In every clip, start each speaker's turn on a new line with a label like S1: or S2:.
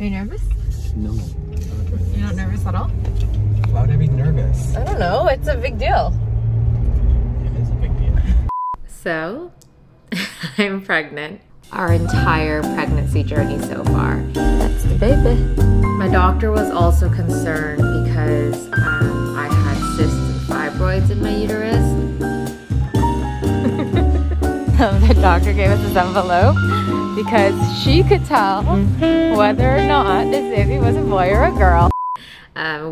S1: Are you nervous?
S2: No.
S1: You're not nervous at all?
S2: Why would I be nervous?
S1: I don't know. It's a big deal.
S2: It is a big deal.
S3: So, I'm pregnant. Our entire pregnancy journey so far.
S1: That's the baby.
S3: My doctor was also concerned because I had cysts and fibroids in my uterus.
S1: The doctor gave us this envelope because she could tell whether or not this baby was a boy or a girl.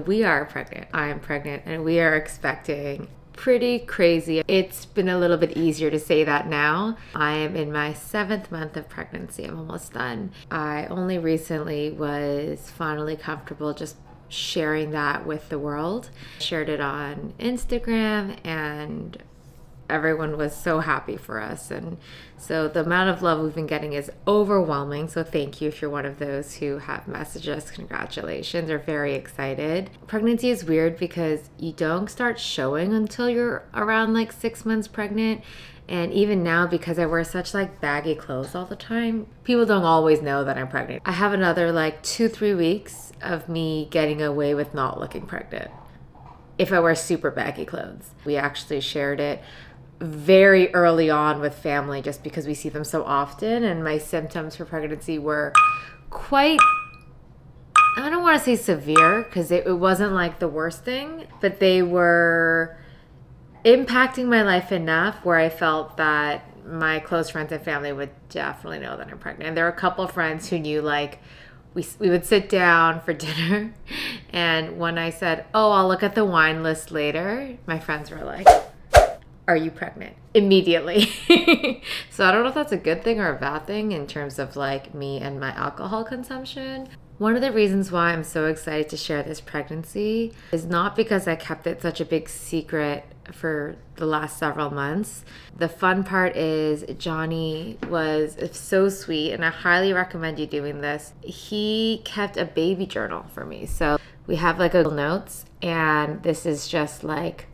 S3: We are pregnant. I am pregnant, and we are expecting pretty crazy. It's been a little bit easier to say that now. I am in my 7th month of pregnancy. I'm almost done. I only recently was finally comfortable just sharing that with the world. Shared it on Instagram, and everyone was so happy for us, and so the amount of love we've been getting is overwhelming. So thank you if you're one of those who have messaged us. Congratulations. We're very excited. Pregnancy is weird because you don't start showing until you're around like 6 months pregnant. And even now, because I wear such like baggy clothes all the time, people don't always know that I'm pregnant. I have another like 2-3 weeks of me getting away with not looking pregnant if I wear super baggy clothes. We actually shared it very early on with family just because we see them so often, and my symptoms for pregnancy were quite, I don't want to say severe because it wasn't like the worst thing, but they were impacting my life enough where I felt that my close friends and family would definitely know that I'm pregnant. And there were a couple of friends who knew, like, we would sit down for dinner, and when I said, oh, I'll look at the wine list later, my friends were like, are you pregnant? Immediately. So I don't know if that's a good thing or a bad thing in terms of like me and my alcohol consumption. One of the reasons why I'm so excited to share this pregnancy is not because I kept it such a big secret for the last several months. The fun part is Johnny was so sweet, and I highly recommend you doing this. He kept a baby journal for me. So we have like a notes, and this is just like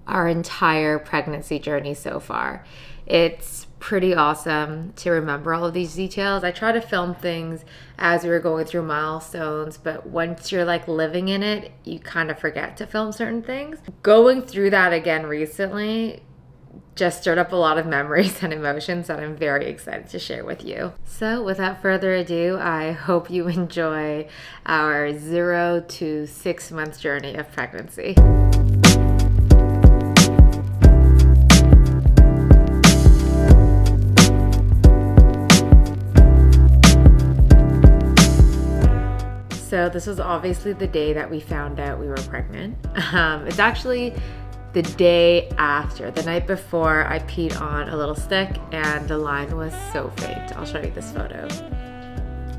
S3: our entire pregnancy journey so far. It's pretty awesome to remember all of these details. I try to film things as we were going through milestones, but once you're like living in it, you kind of forget to film certain things. Going through that again recently just stirred up a lot of memories and emotions that I'm very excited to share with you. So without further ado, I hope you enjoy our 0 to 6 months journey of pregnancy. So this was obviously the day that we found out we were pregnant. It's actually the day after. The night before, I peed on a little stick and the line was so faint. I'll show you this photo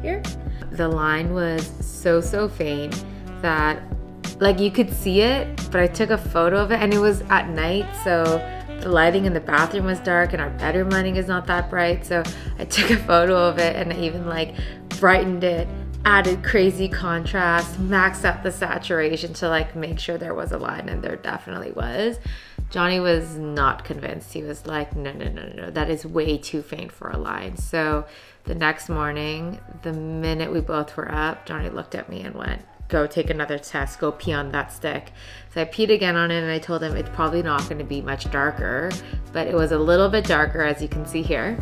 S3: here. The line was so faint that like you could see it, but I took a photo of it and it was at night, so the lighting in the bathroom was dark and our bedroom lighting is not that bright. So I took a photo of it and I even like brightened it, added crazy contrast, maxed out the saturation to like make sure there was a line, and there definitely was. Johnny was not convinced. He was like, no, that is way too faint for a line. So the next morning, the minute we both were up, Johnny looked at me and went, go take another test, go pee on that stick. So I peed again on it and I told him it's probably not going to be much darker, but it was a little bit darker, as you can see here.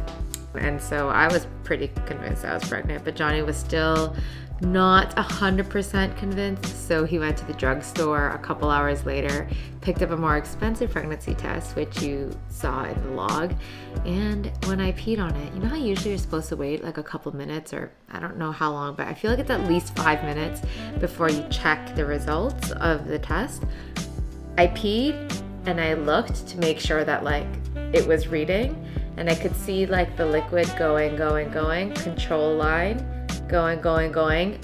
S3: And so I was pretty convinced I was pregnant, but Johnny was still not 100% convinced. So he went to the drugstore a couple hours later, picked up a more expensive pregnancy test, which you saw in the log. And when I peed on it, you know how usually you're supposed to wait like a couple minutes, or I don't know how long, but I feel like it's at least 5 minutes before you check the results of the test. I peed and I looked to make sure that like it was reading, and I could see like the liquid going, control line, going,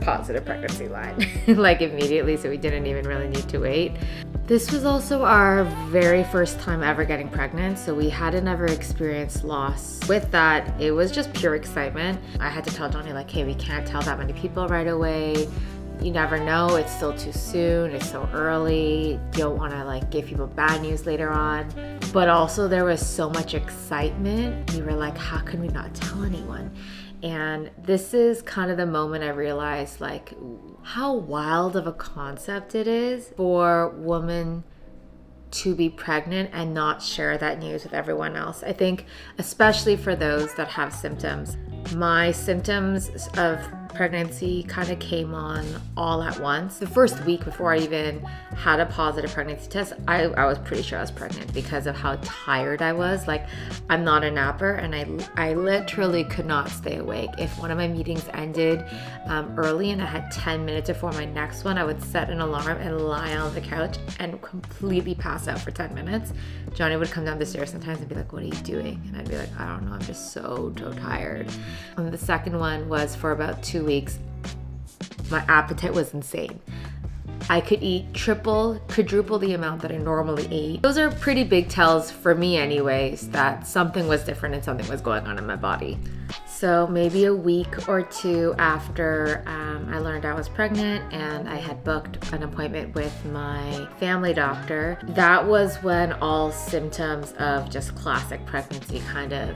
S3: positive pregnancy line, like immediately, so we didn't even really need to wait. This was also our very first time ever getting pregnant, so we hadn't ever experienced loss. With that, it was just pure excitement. I had to tell Johnny like, hey, we can't tell that many people right away. You never know, it's still too soon, it's so early, don't want to like give people bad news later on. But also there was so much excitement. We were like, how can we not tell anyone? And this is kind of the moment I realized like how wild of a concept it is for women to be pregnant and not share that news with everyone else. I think especially for those that have symptoms. My symptoms of pregnancy kind of came on all at once. The first week before I even had a positive pregnancy test, I was pretty sure I was pregnant because of how tired I was. Like, I'm not a napper, and I literally could not stay awake. If one of my meetings ended early and I had 10 minutes before my next one, I would set an alarm and lie on the couch and completely pass out for 10 minutes. Johnny would come down the stairs sometimes and be like, "What are you doing?" And I'd be like, "I don't know, I'm just so tired." And the second one was for about 2 weeks. My appetite was insane. I could eat triple, quadruple the amount that I normally eat. Those are pretty big tells for me anyways, that something was different and something was going on in my body. So maybe a week or two after I learned I was pregnant and I had booked an appointment with my family doctor, that was when all symptoms of just classic pregnancy kind of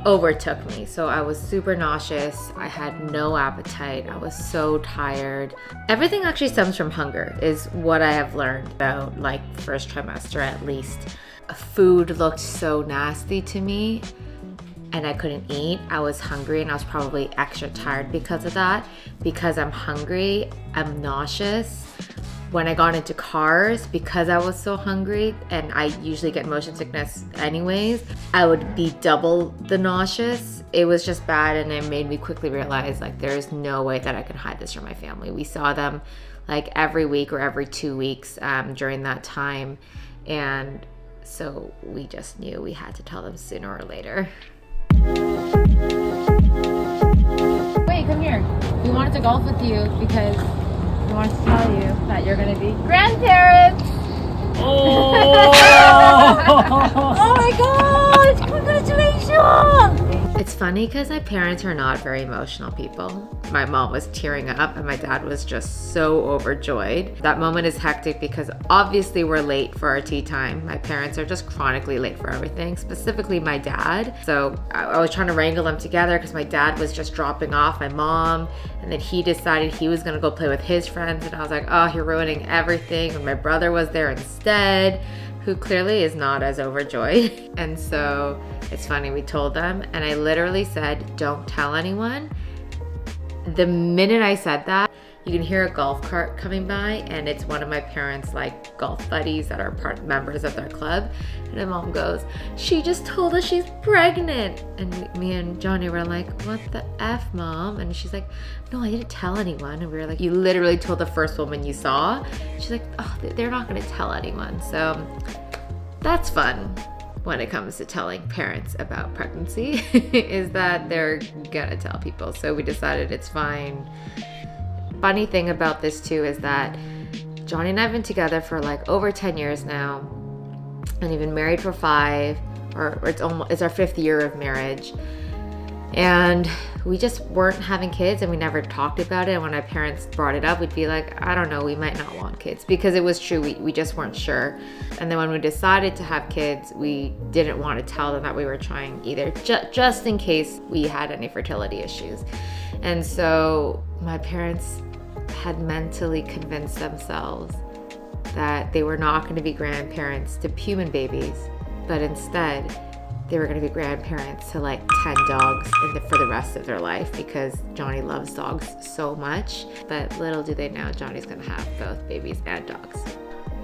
S3: overtook me. So I was super nauseous. I had no appetite. I was so tired. Everything actually stems from hunger is what I have learned about, like, first trimester at least. Food looked so nasty to me and I couldn't eat. I was hungry and I was probably extra tired because of that. Because I'm hungry, I'm nauseous. When I got into cars, because I was so hungry, and I usually get motion sickness anyways, I would be double the nauseous. It was just bad, and it made me quickly realize like there's no way that I can hide this from my family. We saw them like every week or every 2 weeks during that time, and so we just knew we had to tell them sooner or later.
S1: Wait, come here. We wanted to golf with you because I wanted to tell you that you're going to be grandparents.
S2: Oh!
S1: Oh my gosh! Congratulations!
S3: It's funny because my parents are not very emotional people. My mom was tearing up and my dad was just so overjoyed. That moment is hectic because obviously we're late for our tea time. My parents are just chronically late for everything, specifically my dad. So I was trying to wrangle them together because my dad was just dropping off my mom, and then he decided he was gonna go play with his friends, and I was like, oh, you're ruining everything. And my brother was there instead, who clearly is not as overjoyed. And so it's funny, we told them, and I literally said, don't tell anyone. The minute I said that, you can hear a golf cart coming by, and it's one of my parents' like golf buddies that are members of their club. And my mom goes, she just told us she's pregnant. And me and Johnny were like, what the F, Mom? And she's like, no, I didn't tell anyone. And we were like, you literally told the first woman you saw. She's like, oh, they're not gonna tell anyone. So that's fun when it comes to telling parents about pregnancy, is that they're gonna tell people. So we decided it's fine. Funny thing about this too is that Johnny and I have been together for like over 10 years now, and we've been married for 5, or it's our 5th year of marriage. And we just weren't having kids, and we never talked about it. And when our parents brought it up, we'd be like, I don't know, we might not want kids, because it was true, we just weren't sure. And then when we decided to have kids, we didn't want to tell them that we were trying either, just in case we had any fertility issues. And so my parents had mentally convinced themselves that they were not going to be grandparents to human babies, but instead they were going to be grandparents to like 10 dogs for the rest of their life, because Johnny loves dogs so much. But little do they know, Johnny's going to have both babies and dogs.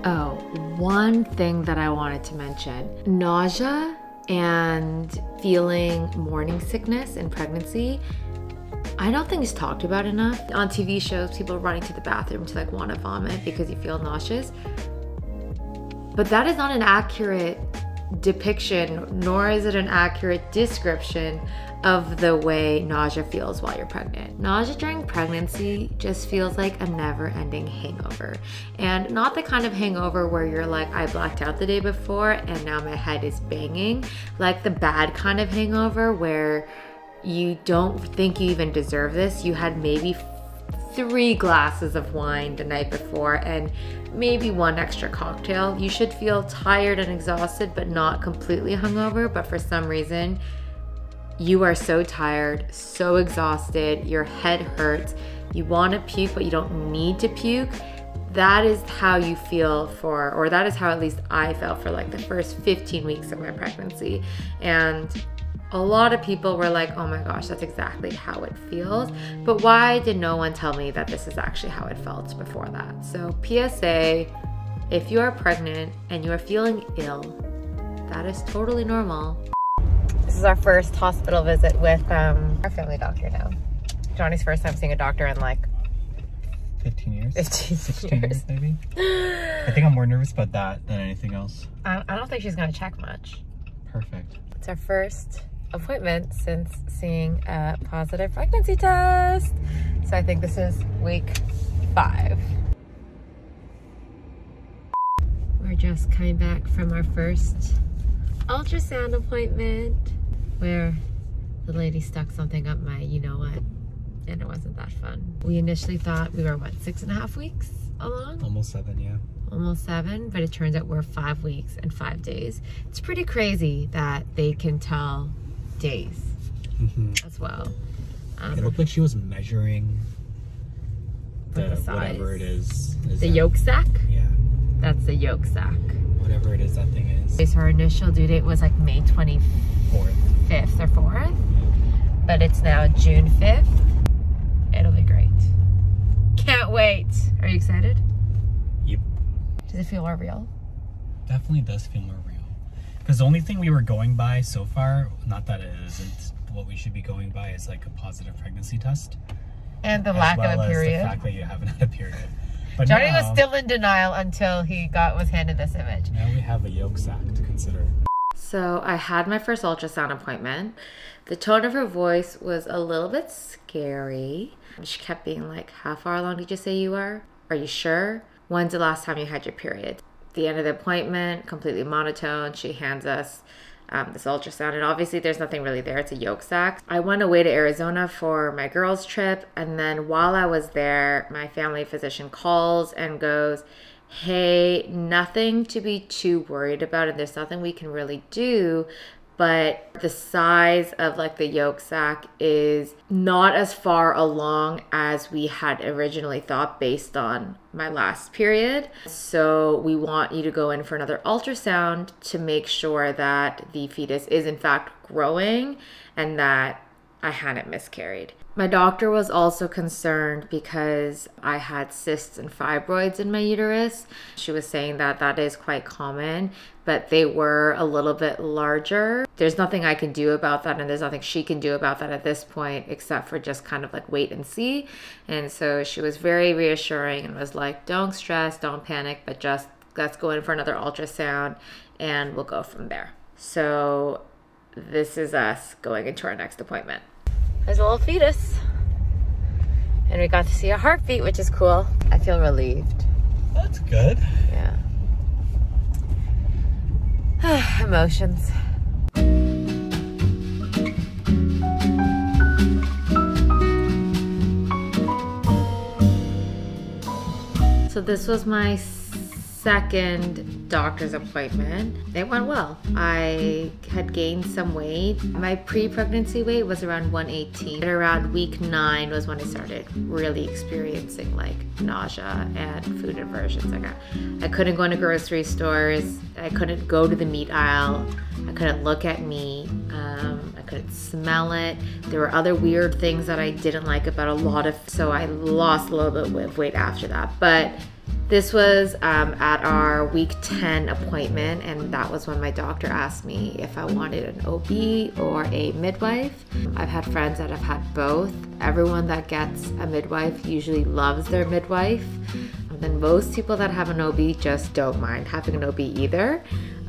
S3: Oh, one thing that I wanted to mention, nausea and feeling morning sickness in pregnancy, I don't think it's talked about enough. On TV shows, people are running to the bathroom to like want to vomit because you feel nauseous. But that is not an accurate depiction, nor is it an accurate description of the way nausea feels while you're pregnant. Nausea during pregnancy just feels like a never-ending hangover. And not the kind of hangover where you're like, I blacked out the day before and now my head is banging. Like the bad kind of hangover where you don't think you even deserve this. You had maybe 3 glasses of wine the night before and maybe 1 extra cocktail. You should feel tired and exhausted, but not completely hungover. But for some reason, you are so tired, so exhausted, your head hurts, you want to puke but you don't need to puke. That is how you feel for, or that is how at least I felt for like the first 15 weeks of my pregnancy. And a lot of people were like, oh my gosh, that's exactly how it feels. But why did no one tell me that this is actually how it felt before that? So PSA, if you are pregnant and you are feeling ill, that is totally normal. This is our first hospital visit with our family doctor now. Johnny's first time seeing a doctor in like
S2: 15 years?
S3: 16 years
S2: maybe. I think I'm more nervous about that than anything else.
S3: I don't think she's gonna check much.
S2: Perfect.
S3: It's our first appointment since seeing a positive pregnancy test. So I think this is week 5. We're just coming back from our first ultrasound appointment where the lady stuck something up my you-know-what, and it wasn't that fun. We initially thought we were, what, 6.5 weeks along?
S2: Almost 7, yeah.
S3: Almost 7, but it turns out we're 5 weeks and 5 days. It's pretty crazy that they can tell days as well.
S2: It looked like she was measuring the
S3: size.
S2: whatever it is
S3: The yolk sac?
S2: Yeah.
S3: That's the yolk sac.
S2: Whatever it is that thing is.
S3: So her initial due date was like May 25th or 4th, but it's now June 5th. It'll be great. Can't wait. Are you excited?
S2: Yep.
S3: Does it feel more real?
S2: Definitely does feel more real. Because the only thing we were going by so far, not that it isn't what we should be going by, is like a positive pregnancy test.
S3: And the lack of a period.
S2: The fact that you haven't had a period. But
S3: Johnny
S2: now,
S3: was still in denial until he was handed this image.
S2: Now we have a yolk sac to consider.
S3: So I had my first ultrasound appointment. The tone of her voice was a little bit scary. She kept being like, how far along did you say you are? Are you sure? When's the last time you had your period? At the end of the appointment, completely monotone, she hands us this ultrasound, and obviously there's nothing really there. It's a yolk sac. I went away to Arizona for my girls' trip, and then while I was there, my family physician calls and goes, hey, nothing to be too worried about, and there's nothing we can really do, but the size of like the yolk sac is not as far along as we had originally thought based on my last period. So we want you to go in for another ultrasound to make sure that the fetus is in fact growing and that I hadn't miscarried. My doctor was also concerned because I had cysts and fibroids in my uterus. She was saying that that is quite common, but they were a little bit larger. There's nothing I can do about that, and there's nothing she can do about that at this point except for just kind of like wait and see. And so she was very reassuring and was like, don't stress, don't panic, but just let's go in for another ultrasound and we'll go from there. So this is us going into our next appointment. There's a little fetus. And we got to see a heartbeat, which is cool. I feel relieved.
S2: That's good.
S3: Yeah. Emotions. So this was my second doctor's appointment. It went well. I had gained some weight. My pre-pregnancy weight was around 118. And around week 9 was when I started really experiencing like nausea and food aversions. I couldn't go into grocery stores. I couldn't go to the meat aisle. I couldn't look at meat. I couldn't smell it. There were other weird things that I didn't like about a lot of, so I lost a little bit of weight after that. But this was at our week 10 appointment, and that was when my doctor asked me if I wanted an OB or a midwife. I've had friends that have had both. Everyone that gets a midwife usually loves their midwife. And then most people that have an OB just don't mind having an OB either.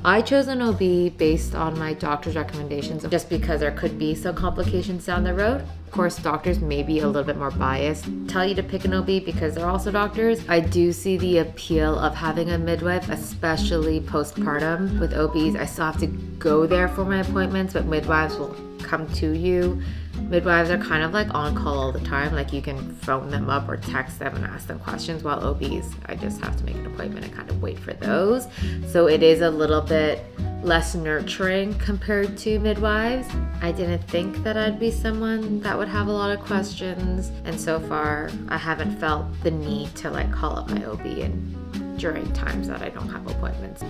S3: I chose an OB based on my doctor's recommendations just because there could be some complications down the road. Of course, doctors may be a little bit more biased, tell you to pick an OB because they're also doctors. I do see the appeal of having a midwife, especially postpartum. With OBs, I still have to go there for my appointments, but midwives will come to you. Midwives are kind of like on call all the time. Like you can phone them up or text them and ask them questions, while OBs, I just have to make an appointment and kind of wait for those. So it is a little bit less nurturing compared to midwives. I didn't think that I'd be someone that would have a lot of questions, and so far I haven't felt the need to like call up my OB and during times that I don't have appointments.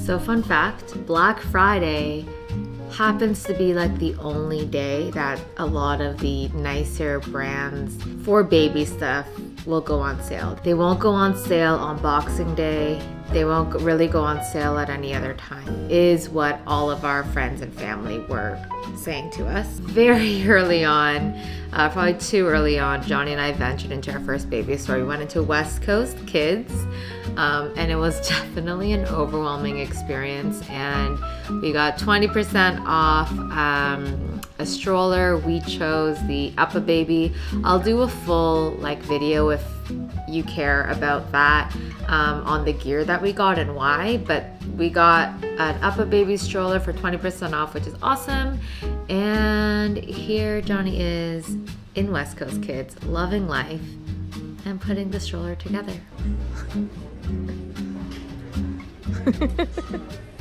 S3: So fun fact, Black Friday happens to be like the only day that a lot of the nicer brands for baby stuff will go on sale. They won't go on sale on Boxing Day. They won't really go on sale at any other time, is what all of our friends and family were saying to us. Very early on, probably too early on, Johnny and I ventured into our first baby store. We went into West Coast Kids, and it was definitely an overwhelming experience. And we got 20% off a stroller. We chose the UPPAbaby. I'll do a full like video if you care about that on the gear that we got and why, but we got an UPPAbaby stroller for 20% off, which is awesome. And here Johnny is in West Coast Kids, loving life and putting the stroller together.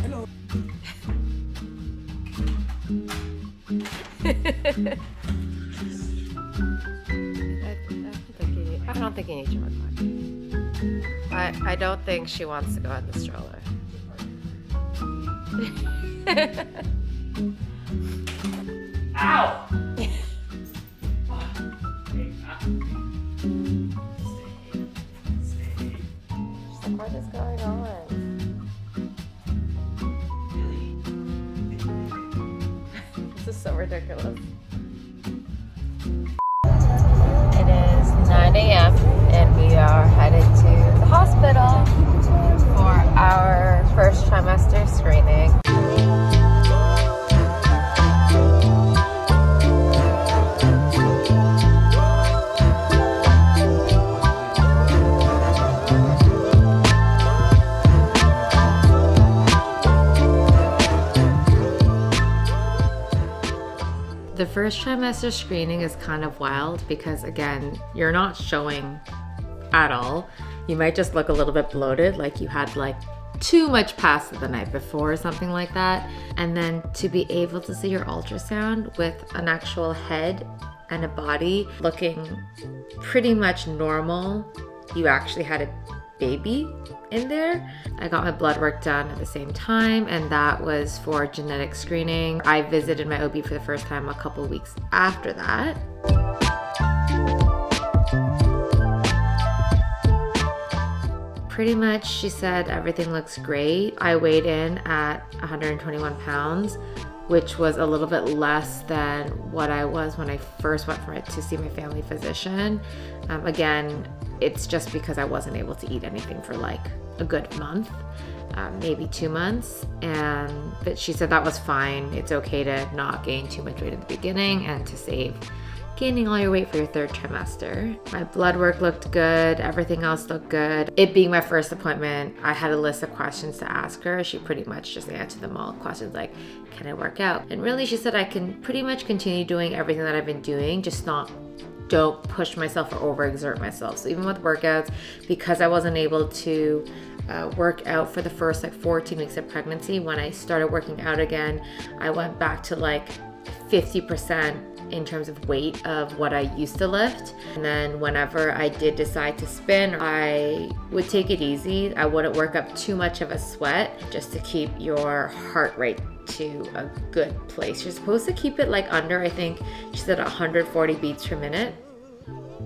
S1: Hello. I don't think you need to record. I don't think she wants to go in the stroller.
S2: Ow!
S1: She's like, what is going on? This is so ridiculous. It is 9 a.m. and we are headed to the hospital for our first trimester screening. The first trimester screening is kind of wild because again, you're not showing at all. You might just look a little bit bloated, like you had like too much pasta the night before or something like that. And then to be able to see your ultrasound with an actual head and a body looking pretty much normal, you actually had a baby in there. I got my blood work done at the same time, and that was for genetic screening. I visited my OB for the first time a couple weeks after that. Pretty much she said everything looks great. I weighed in at 121 pounds, which was a little bit less than what I was when I first went for it to see my family physician. Again, it's just because I wasn't able to eat anything for like a good month, maybe 2 months. But she said that was fine. It's okay to not gain too much weight at the beginning and to save gaining all your weight for your third trimester. My blood work looked good. Everything else looked good. It being my first appointment, I had a list of questions to ask her. She pretty much just answered them all. Questions like, can I work out? And really she said I can pretty much continue doing everything that I've been doing, just don't push myself or overexert myself. So even with workouts, because I wasn't able to work out for the first like 14 weeks of pregnancy, when I started working out again, I went back to like 50% in terms of weight of what I used to lift. And then whenever I did decide to spin, I would take it easy. I wouldn't work up too much of a sweat just to keep your heart rate to a good place. You're supposed to keep it like under, I think she said 140 beats per minute.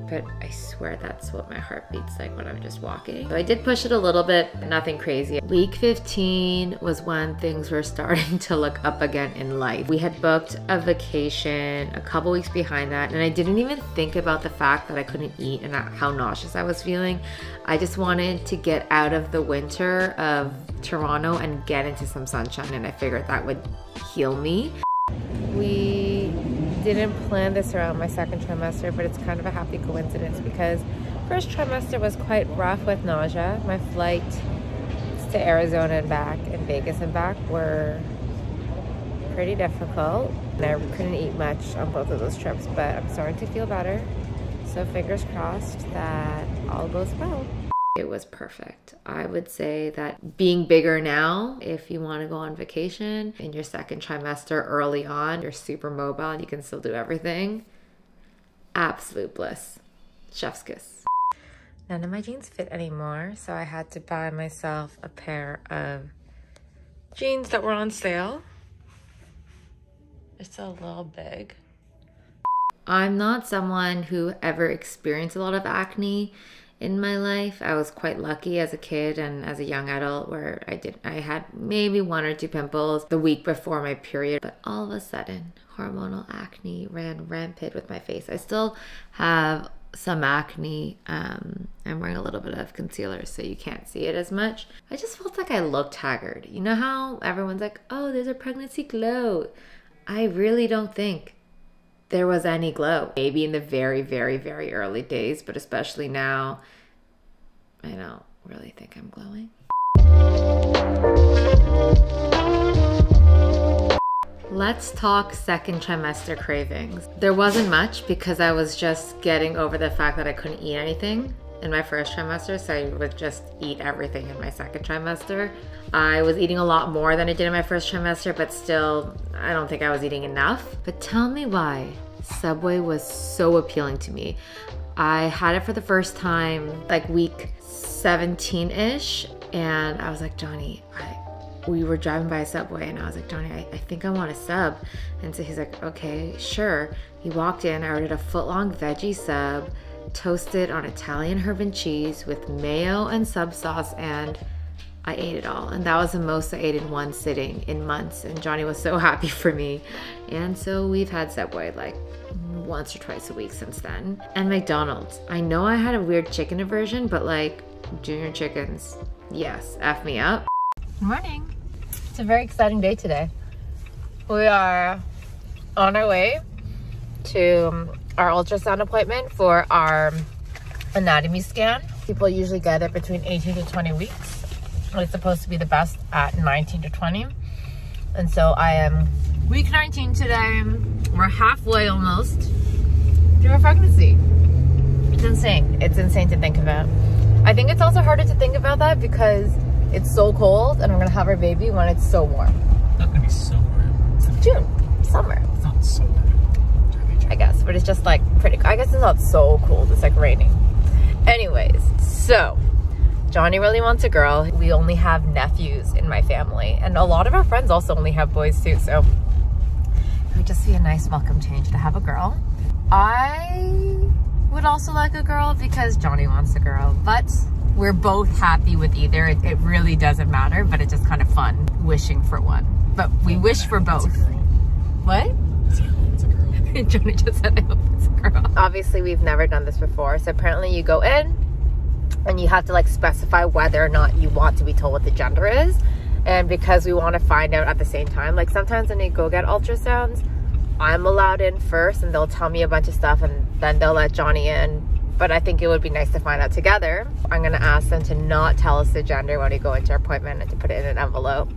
S1: But I swear that's what my heart beats like when I'm just walking. So I did push it a little bit, but nothing crazy. Week 15 was when things were starting to look up again in life. We had booked a vacation a couple weeks behind that, and I didn't even think about the fact that I couldn't eat and how nauseous I was feeling. I just wanted to get out of the winter of Toronto and get into some sunshine, and I figured that would heal me. We didn't plan this around my second trimester, but it's kind of a happy coincidence because first trimester was quite rough with nausea. My flight to Arizona and back and Vegas and back were pretty difficult, and I couldn't eat much on both of those trips, but I'm starting to feel better. So fingers crossed that all goes well. It was perfect. I would say that being bigger now, if you want to go on vacation in your second trimester early on, you're super mobile and you can still do everything. Absolute bliss. Chef's kiss. None of my jeans fit anymore, so I had to buy myself a pair of jeans that were on sale. It's a little big. I'm not someone who ever experienced a lot of acne in my life. I was quite lucky as a kid and as a young adult where I had maybe 1 or 2 pimples the week before my period, but all of a sudden hormonal acne ran rampant with my face. I still have some acne. I'm wearing a little bit of concealer so you can't see it as much. I just felt like I looked haggard. You know how everyone's like, oh, there's a pregnancy glow. I really don't think there was any glow. Maybe in the very, very, very early days, but especially now, I don't really think I'm glowing. Let's talk second trimester cravings. There wasn't much because I was just getting over the fact that I couldn't eat anything in my first trimester, so I would just eat everything in my second trimester. I was eating a lot more than I did in my first trimester, but still, I don't think I was eating enough. But tell me why Subway was so appealing to me. I had it for the first time like week 17-ish, and I was like, Johnny, we were driving by a Subway and I was like, Johnny, I think I want a sub. And so he's like, okay, sure. He walked in, I ordered a foot-long veggie sub, toasted on Italian herb and cheese with mayo and sub sauce, and I ate it all. And that was the most I ate in one sitting in months. And Johnny was so happy for me. And so we've had Subway like once or twice a week since then. And McDonald's. I know I had a weird chicken aversion, but like Junior Chickens, yes, F me up. Good morning. It's a very exciting day today. We are on our way to our ultrasound appointment for our anatomy scan. People usually get it between 18 to 20 weeks. It's supposed to be the best at 19 to 20. And so I am week 19 today. We're halfway almost through our pregnancy. It's insane. It's insane to think about. I think it's also harder to think about that because it's so cold and I'm gonna have our baby when it's so warm.
S2: It's not gonna be so warm.
S1: It's June, summer.
S2: It's not so warm.
S1: I guess, but it's just like pretty, I guess it's not so cold, it's like raining. Anyways, so Johnny really wants a girl. We only have nephews in my family, and a lot of our friends also only have boys too, so it would just be a nice welcome change to have a girl. I would also like a girl because Johnny wants a girl, but we're both happy with either. It really doesn't matter, but it's just kind of fun wishing for one. But we wish for both. What?
S2: It's a girl.
S1: Johnny just said, I hope it's a girl. Obviously, we've never done this before. So apparently you go in and you have to like specify whether or not you want to be told what the gender is. And because we want to find out at the same time, like sometimes when they go get ultrasounds, I'm allowed in first and they'll tell me a bunch of stuff and then they'll let Johnny in. But I think it would be nice to find out together. I'm gonna ask them to not tell us the gender when we go into our appointment and to put it in an envelope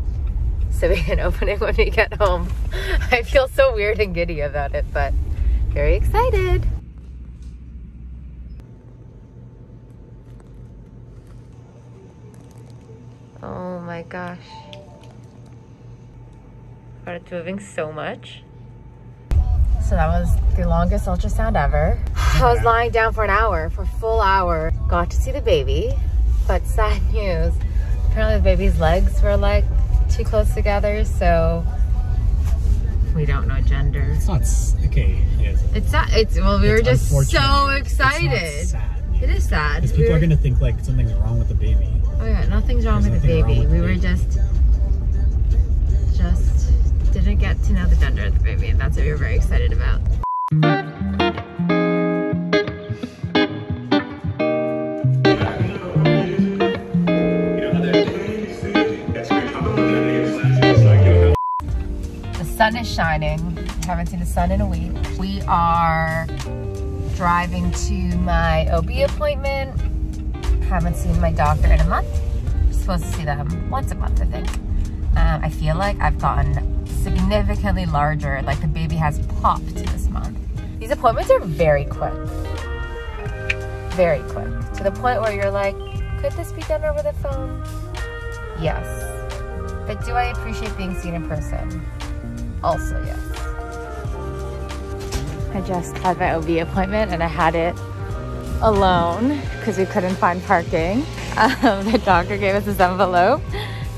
S1: so we can open it when we get home. I feel so weird and giddy about it, but very excited. Oh my gosh. But it's moving so much. So that was the longest ultrasound ever. I was lying down for an hour, for a full hour. Got to see the baby, but sad news. Apparently the baby's legs were like too close together, so we don't know gender.
S2: It's not, okay,
S1: it's well, we were just so excited.
S2: It's not sad.
S1: It is sad.
S2: Because people are gonna think like something's wrong with the baby.
S1: Oh yeah, nothing's wrong with the baby. We were just didn't get to know the gender of the baby, and that's what we were very excited about. The sun is shining. I haven't seen the sun in a week. We are driving to my OB appointment. Haven't seen my doctor in a month. I'm supposed to see them once a month, I think. I feel like I've gotten significantly larger, like the baby has popped this month. These appointments are very quick. Very quick. To the point where you're like, could this be done over the phone? Yes. But do I appreciate being seen in person? Also, yes. I just had my OB appointment and I had it alone because we couldn't find parking. The doctor gave us this envelope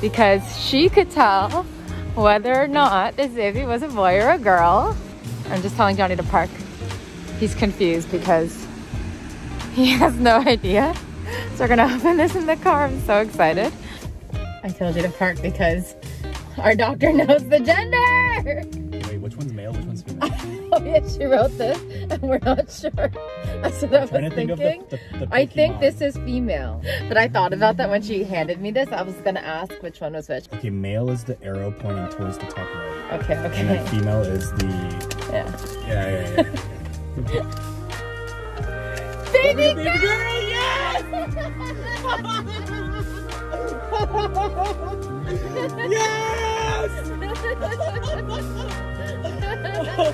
S1: because she could tell whether or not this baby was a boy or a girl. I'm just telling Johnny to park. He's confused because he has no idea. So we're gonna open this in the car. I'm so excited. I told you to park because our doctor knows the gender.
S2: Wait, which one's male, which one's female?
S1: Oh yeah, she wrote this and we're not sure. That's what I was thinking. I think this is female. But I thought about that when she handed me this. I was gonna ask which one was which.
S2: Okay, male is the arrow pointing towards the top right.
S1: Okay, okay.
S2: And then female is the... Yeah.
S1: Baby girl!
S2: Yes! Yes!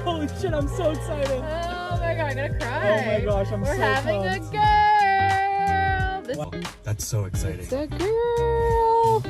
S2: Holy shit, I'm so excited.
S1: Oh my god, I'm gonna cry.
S2: Oh my gosh, I'm so
S1: We're having
S2: pumped.
S1: a girl.
S2: Wow, that's so exciting.
S1: It's a girl.